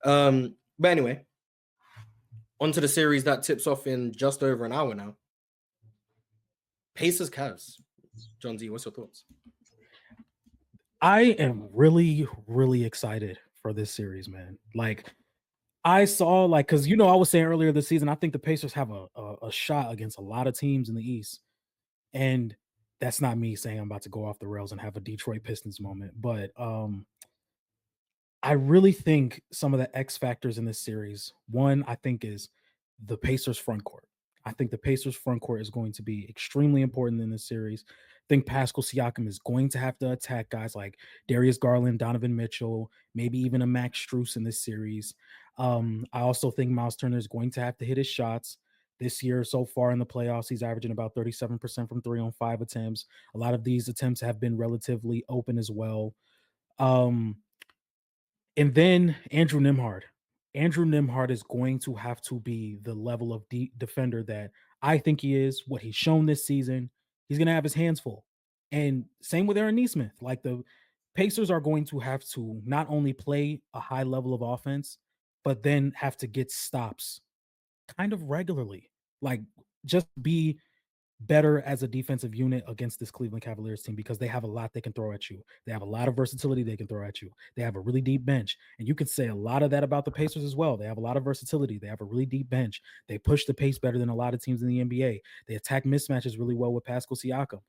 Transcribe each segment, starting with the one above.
But anyway, onto the series that tips off in just over an hour now. Pacers Cavs. John Z, what's your thoughts? I am really, really excited for this series, man. Like, I saw, like, because I was saying earlier this season, I think the Pacers have a shot against a lot of teams in the East, and that's not me saying I'm about to go off the rails and have a Detroit Pistons moment, but I really think some of the X factors in this series, one, I think is the Pacers front court. I think the Pacers front court is going to be extremely important in this series. I think Pascal Siakam is going to have to attack guys like Darius Garland, Donovan Mitchell, maybe even a Max Strus in this series. I also think Miles Turner is going to have to hit his shots. This year, so far in the playoffs, he's averaging about 37% from 3 on 5 attempts. A lot of these attempts have been relatively open as well. And then Andrew Nembhard. Andrew Nembhard is going to have to be the level of defender that I think he is, what he's shown this season. He's going to have his hands full. And same with Aaron Nesmith. Like, the Pacers are going to have to not only play a high level of offense, but then have to get stops kind of regularly. Like, just be better as a defensive unit against this Cleveland Cavaliers team, because they have a lot they can throw at you. They have a lot of versatility they can throw at you. They have a really deep bench. And you could say a lot of that about the Pacers as well. They have a lot of versatility. They have a really deep bench. They push the pace better than a lot of teams in the NBA. They attack mismatches really well with Pascal Siakam.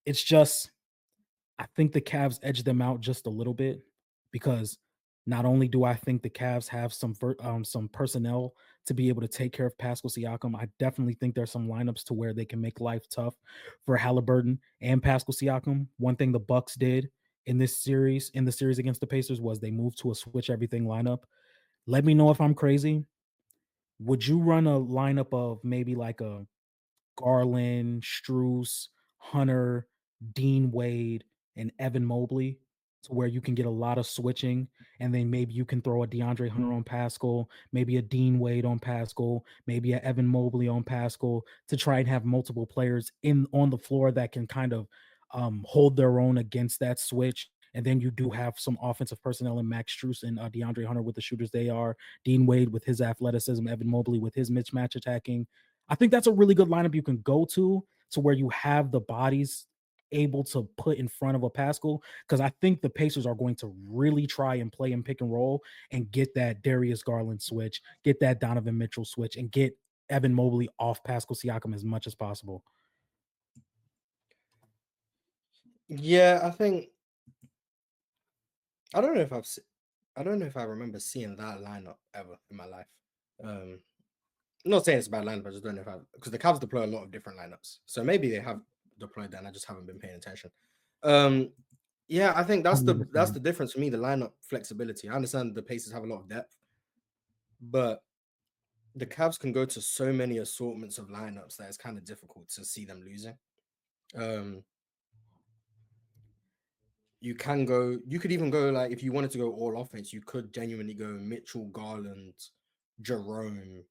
It's just, I think the Cavs edge them out just a little bit, because not only do I think the Cavs have some personnel to be able to take care of Pascal Siakam, I definitely think there's some lineups to where they can make life tough for Halliburton and Pascal Siakam. One thing the Bucks did in the series against the Pacers was they moved to a switch everything lineup. Let me know if I'm crazy. Would you run a lineup of maybe like a Garland, Strus, Hunter, Dean Wade, and Evan Mobley, to where you can get a lot of switching, and then maybe you can throw a DeAndre Hunter on Pascal, maybe a Dean Wade on Pascal, maybe a Evan Mobley on Pascal, to try and have multiple players on the floor that can kind of hold their own against that switch. And then you do have some offensive personnel in Max Strus and DeAndre Hunter with the shooters they are, Dean Wade with his athleticism, Evan Mobley with his mismatch attacking. I think that's a really good lineup you can go to where you have the bodies able to put in front of a Pascal, because I think the Pacers are going to really try and play and pick and roll and get that Darius Garland switch, get that Donovan Mitchell switch, and get Evan Mobley off Pascal Siakam as much as possible. Yeah, I don't know if I don't know if I remember seeing that lineup ever in my life. I'm not saying it's a bad lineup, I just don't know if because the Cavs deploy a lot of different lineups. So maybe they have deployed that and I just haven't been paying attention. Yeah, I think that's the difference for me, the lineup flexibility. I understand the Pacers have a lot of depth, but the Cavs can go to so many assortments of lineups that it's kind of difficult to see them losing. You could even go, like, if you wanted to go all offense, you could genuinely go Mitchell, Garland, Jerome,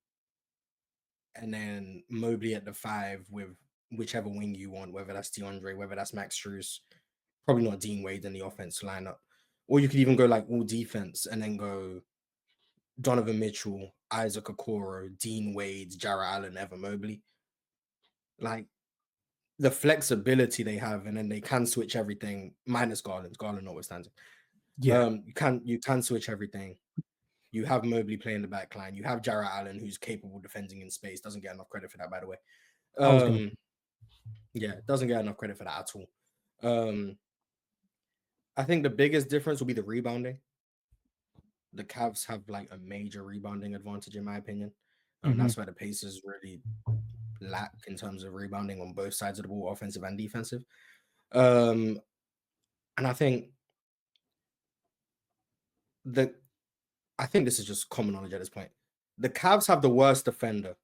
and then Mobley at the 5 with whichever wing you want, whether that's DeAndre, whether that's Max Strus, probably not Dean Wade in the offense lineup. Or you could even go like all defense and then go Donovan Mitchell, Isaac Okoro, Dean Wade, Jarrett Allen, Evan Mobley. Like, the flexibility they have, and then they can switch everything minus Garland notwithstanding. Yeah. You can switch everything. You have Mobley playing the back line. You have Jarrett Allen, who's capable of defending in space. Doesn't get enough credit for that, by the way. Yeah, doesn't get enough credit for that at all. I think the biggest difference will be the rebounding. The Cavs have like a major rebounding advantage, in my opinion. That's where the Pacers really lack in terms of rebounding on both sides of the ball, offensive and defensive. And I think this is just common knowledge at this point. The Cavs have the worst defender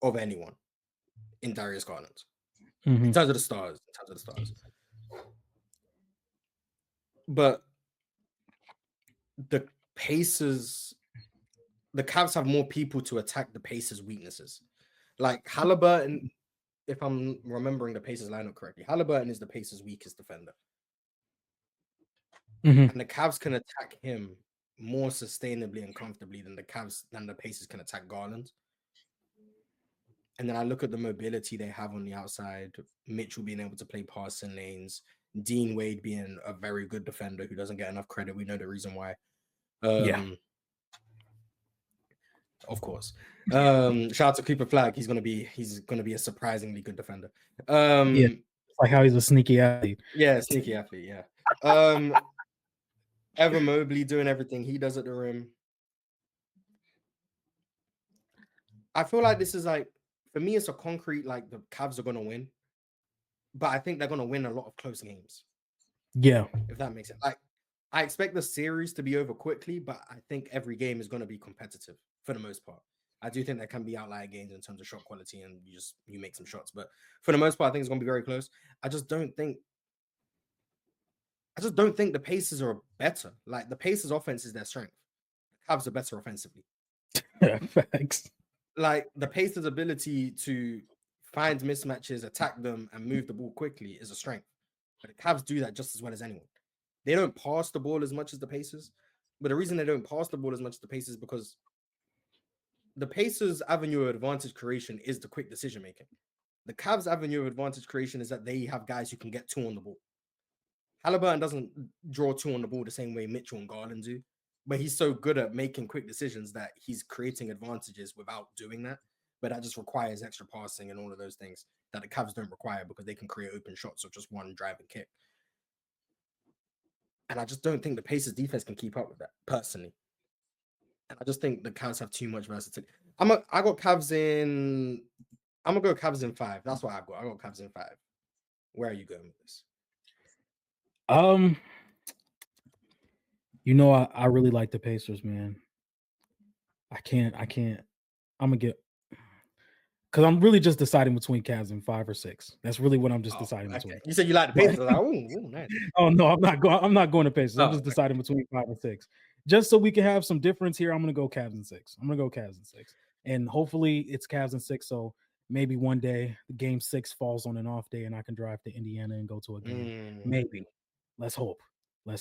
of anyone in Darius Garland. In terms of the stars. But the Cavs have more people to attack the Pacers' weaknesses. Like Halliburton, if I'm remembering the Pacers lineup correctly, Halliburton is the Pacers' weakest defender. And the Cavs can attack him more sustainably and comfortably than the Pacers can attack Garland. And then I look at the mobility they have on the outside, Mitchell being able to play passing lanes, Dean Wade being a very good defender who doesn't get enough credit. We know the reason why. Yeah. Of course. Shout out to Cooper Flag. He's gonna be a surprisingly good defender. Yeah. It's like how he's a sneaky athlete. Yeah, sneaky athlete, yeah. Evan Mobley doing everything he does at the rim. I feel like this is like, for me, it's a concrete, like the Cavs are gonna win, but I think they're gonna win a lot of close games. Yeah. If that makes sense. Like, I expect the series to be over quickly, but I think every game is gonna be competitive for the most part. I do think there can be outlier games in terms of shot quality and you make some shots, but for the most part, I think it's gonna be very close. I just don't think the Pacers are better. Like, the Pacers' offense is their strength. The Cavs are better offensively. Facts. Like, the Pacers' ability to find mismatches, attack them, and move the ball quickly is a strength. But the Cavs do that just as well as anyone. They don't pass the ball as much as the Pacers. But the reason they don't pass the ball as much as the Pacers is because the Pacers' avenue of advantage creation is the quick decision making. The Cavs' avenue of advantage creation is that they have guys who can get two on the ball. Halliburton doesn't draw two on the ball the same way Mitchell and Garland do, but he's so good at making quick decisions that he's creating advantages without doing that. But that just requires extra passing and all of those things that the Cavs don't require because they can create open shots or just one drive and kick. And I just don't think the Pacers defense can keep up with that, personally. And I just think the Cavs have too much versatility. I got Cavs in. I'm gonna go Cavs in 5. That's what I got. I got Cavs in 5. Where are you going with this? I really like the Pacers, man. I can't. I'm gonna get, because I'm really just deciding between Cavs in 5 or 6. That's really what I'm just deciding Okay. between. You said you like the Pacers. I was like, oh, nice. Oh no, I'm not going to Pacers. I'm just Okay. deciding between 5 and 6. Just so we can have some difference here, I'm gonna go Cavs in 6. I'm gonna go Cavs in 6. And hopefully it's Cavs in 6. So maybe one day game 6 falls on an off day and I can drive to Indiana and go to a game. Maybe. Let's hope. I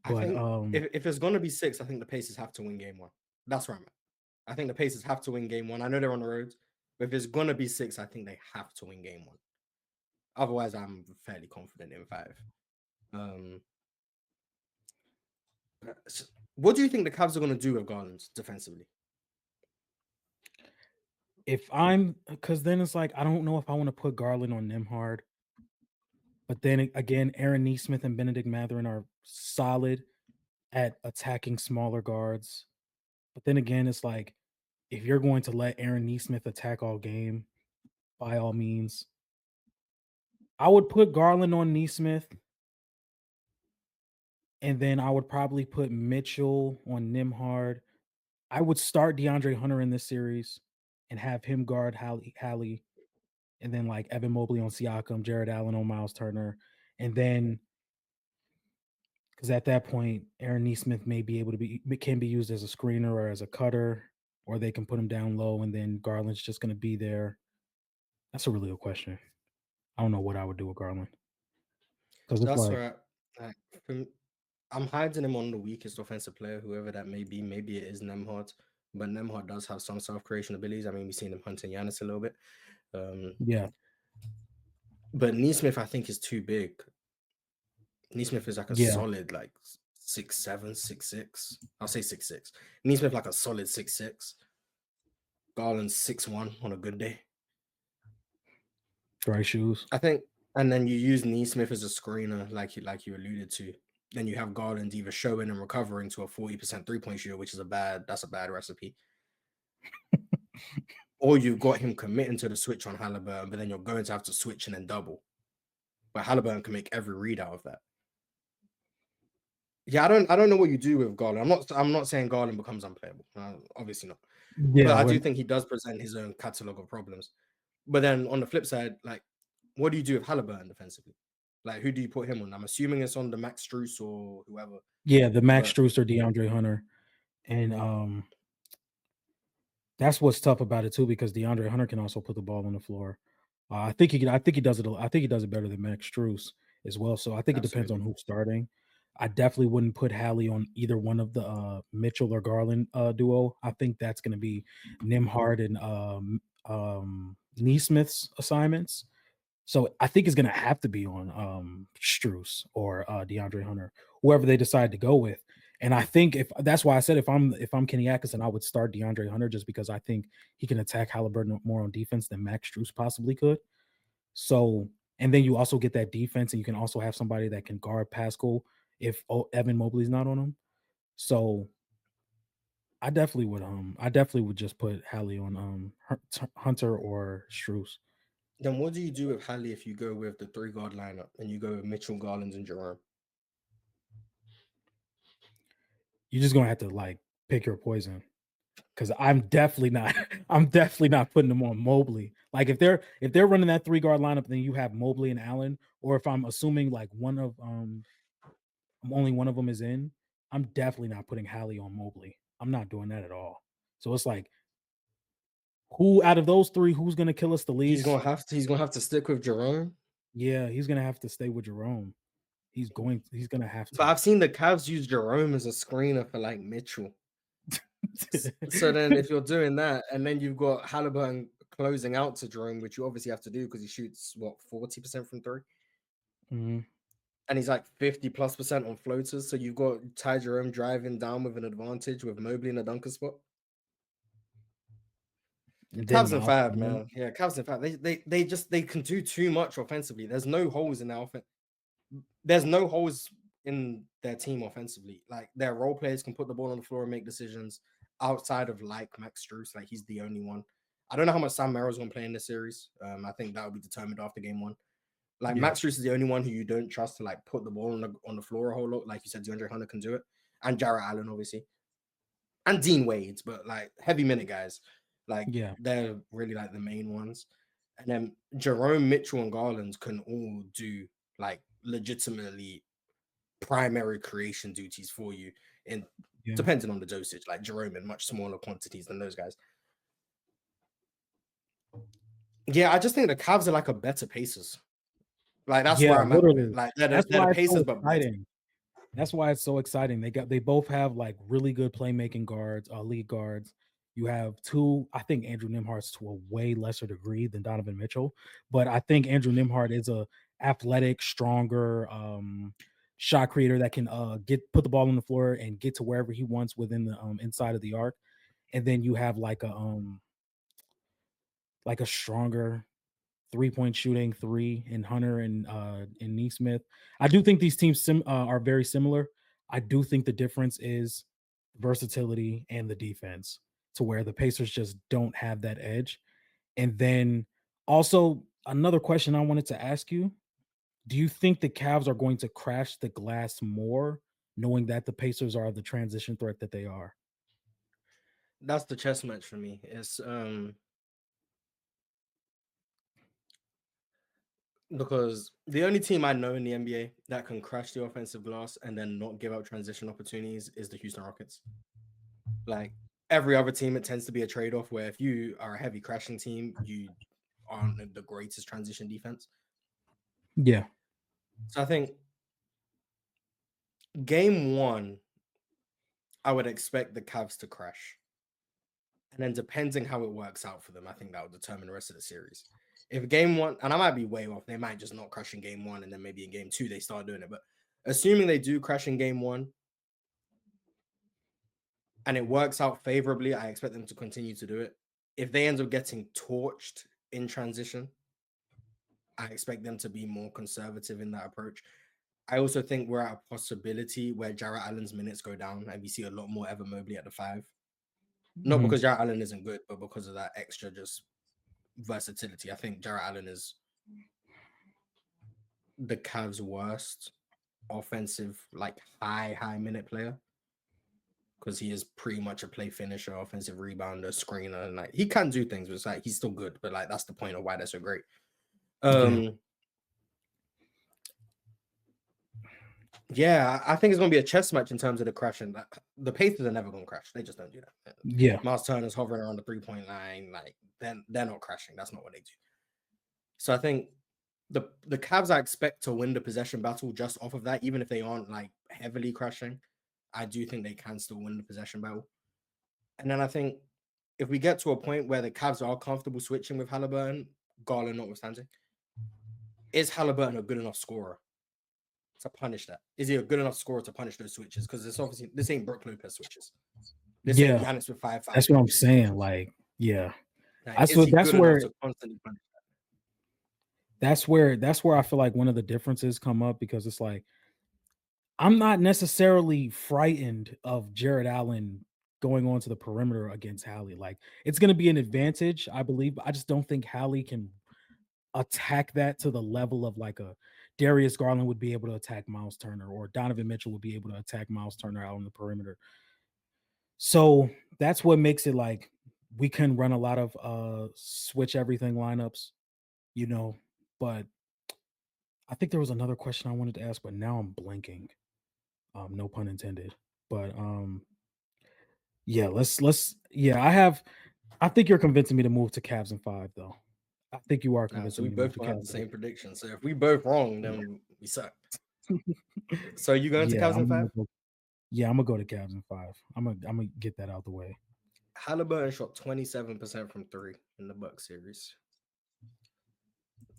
But think if it's gonna be 6, I think the Pacers have to win game 1. That's where I'm at. I think the Pacers have to win game 1. I know they're on the road, but if it's gonna be 6, I think they have to win game 1. Otherwise, I'm fairly confident in 5. What do you think the Cavs are gonna do with Garland defensively? because then it's like I don't know if I want to put Garland on Nembhard. But then again, Aaron Nesmith and Benedict Mathurin are solid at attacking smaller guards. But then again, it's like, if you're going to let Aaron Nesmith attack all game, by all means, I would put Garland on Nesmith, and then I would probably put Mitchell on Nembhard. I would start DeAndre Hunter in this series and have him guard Hallie, and then like Evan Mobley on Siakam, Jared Allen on Miles Turner, and then, because at that point, Aaron Nesmith may be able to can be used as a screener or as a cutter, or they can put him down low, and then Garland's just going to be there. That's a really good question. I don't know what I would do with Garland, because it's That's like, right. I'm hiding him on the weakest offensive player, whoever that may be. Maybe it is Nembhard, but Nembhard does have some self-creation abilities. I mean, we've seen him hunting Giannis a little bit. yeah, But Nesmith, I think, is too big. Nesmith is like a yeah, solid, like 6'7", 6'6". I'll say 6'6". Nesmith like a solid 6'6". Garland 6'1" on a good day. dry shoes. I think, and then you use Nesmith as a screener, like you alluded to. Then you have Garland either showing and recovering to a 40% 3-point shooter, which is a bad recipe. Or you've got him committing to the switch on Halliburton, but then you're going to have to switch and then double. But Halliburton can make every read out of that. Yeah, I don't know what you do with Garland. I'm not saying Garland becomes unplayable. Obviously not. But Yeah, I do think he does present his own catalog of problems. But then on the flip side, like, what do you do with Halliburton defensively? Like, who do you put him on? I'm assuming it's on the Max Strus or whoever. yeah, the Max But Strus or DeAndre Hunter, and that's what's tough about it too, because DeAndre Hunter can also put the ball on the floor. I think he does it. I think he does it better than Max Strus as well. So I think it depends on absolutely. who's starting. I definitely wouldn't put Hallie on either one of the Mitchell or Garland duo. I think that's going to be Nimhard and Neesmith's assignments. So I think it's going to have to be on Struess or DeAndre Hunter, whoever they decide to go with. And I think if that's why I said if I'm Kenny Atkinson, I would start DeAndre Hunter just because I think he can attack Halliburton more on defense than Max Struess possibly could. So, and then you also get that defense, and you can also have somebody that can guard Pascal if Evan Mobley's not on him. So I definitely would just put Hallie on Hunter or Struess. Then what do you do with Hallie if you go with the 3 guard lineup and you go with Mitchell, Garland, and Jerome? You're just gonna have to like pick your poison. Because I'm definitely not I'm definitely not putting them on Mobley. Like if they're running that 3 guard lineup, then you have Mobley and Allen, or if I'm assuming like only one of them is in, I'm definitely not putting Hallie on Mobley. I'm not doing that at all. So it's like, who out of those three, who's gonna kill us the least? He's gonna have to stick with Jerome. Yeah, he's gonna have to stay with Jerome. He's gonna have But to. I've seen the Cavs use Jerome as a screener for like Mitchell. So then if you're doing that, and then you've got Halliburton closing out to Jerome, which you obviously have to do because he shoots what 40% from three, Mhm. and he's like 50+% on floaters. So you've got Ty Jerome driving down with an advantage with Mobley in a dunker spot. And then Cavs in Miles five, Turner. man. Yeah, Cavs in five. They can do too much offensively. There's no holes in their offense. There's no holes in their team offensively. Like their role players can put the ball on the floor and make decisions outside of like Max Strus. Like he's the only one. I don't know how much Sam Merrill's going to play in this series. I think that will be determined after game one. Like Yeah, Max Strus is the only one who you don't trust to like put the ball on the floor a whole lot. Like you said, DeAndre Hunter can do it, and Jarrett Allen obviously, and Dean Wade. But like heavy minute guys, like yeah, they're really like the main ones. And then Jerome, Mitchell, and Garland can all do like legitimately primary creation duties for you in yeah, depending on the dosage, like Jerome in much smaller quantities than those guys. Yeah, I just think the Cavs are like a better Pacers. Like that's yeah. where I'm at with it. Literally, Like that's they're the why it's so Pacers, but better. exciting. That's why it's so exciting. They both have like really good playmaking guards, lead guards. You have two. I think Andrew Nimhard's to a way lesser degree than Donovan Mitchell, but I think Andrew Nimhard is a athletic, stronger shot creator that can put the ball on the floor and get to wherever he wants within the inside of the arc. And then you have like a stronger 3-point shooting three in Hunter and Neesmith. I do think these teams are very similar. I do think the difference is versatility and the defense, to where the Pacers just don't have that edge. And then also another question I wanted to ask you: do you think the Cavs are going to crash the glass more, knowing that the Pacers are the transition threat that they are? That's the chess match for me. It's because the only team I know in the NBA that can crash the offensive glass and then not give up transition opportunities is the Houston Rockets. Like every other team, it tends to be a trade-off where if you are a heavy crashing team, you aren't the greatest transition defense. Yeah, So I think game one, I would expect the Cavs to crash. And then depending how it works out for them, I think that will determine the rest of the series. If game one, and I might be way off, they might just not crash in game one, and then maybe in game two they start doing it. But assuming they do crash in game one and it works out favorably, I expect them to continue to do it. If they end up getting torched in transition, I expect them to be more conservative in that approach. I also think we're at a possibility where Jarrett Allen's minutes go down and we see a lot more Evan Mobley at the five. Not mhm, because Jarrett Allen isn't good, but because of that extra just versatility. I think Jarrett Allen is the Cavs' worst offensive, like high minute player because he is pretty much a play finisher, offensive rebounder, screener, and like he can do things, but it's like he's still good. But like that's the point of why they're so great. yeah, Um, yeah, I think it's gonna be a chess match in terms of the crashing. Like, the Pacers are never gonna crash. They just don't do that. yeah, Miles Turner's hovering around the 3-point line. Like they're not crashing. That's not what they do. So I think the Cavs I expect to win the possession battle just off of that, even if they aren't like heavily crashing, I do think they can still win the possession battle. And then I think if we get to a point where the Cavs are comfortable switching with Halliburton, Garland notwithstanding, is Halliburton a good enough scorer to punish that? Is he a good enough scorer to punish those switches? Because it's obviously this ain't Brook Lopez switches. This ain't Yeah, Giannis with 5 that's what I'm fouls saying. switches. Like, yeah, Like, is he that's good enough where to constantly punish that? that's where I feel like one of the differences come up, because it's like I'm not necessarily frightened of Jared Allen going onto the perimeter against Hallie. Like, it's going to be an advantage, I believe. I just don't think Hallie can attack that to the level of like a Darius Garland would be able to attack Miles Turner, or Donovan Mitchell would be able to attack Miles Turner out on the perimeter. So that's what makes it like we can run a lot of switch everything lineups, you know. But I think there was another question I wanted to ask, but now I'm blanking. No pun intended. But yeah, I think you're convincing me to move to Cavs in 5 though. I think you are So convincing we me to move both to gonna have the Cavs. same prediction. So if we both wrong, then we suck. So you going to Yeah, Cavs in 5? I'm gonna go to Cavs in 5. I'm gonna get that out the way. Halliburton shot 27% from 3 in the Bucks series.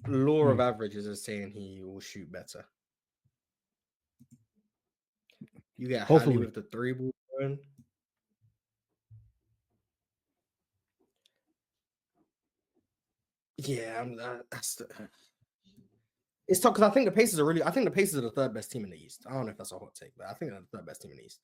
Law of averages is saying he will shoot better. You get Hallie Hopefully. with the 3 ball going. Yeah, it's tough because I think the Pacers are the third best team in the East. I don't know if that's a hot take, but I think they're the third best team in the East.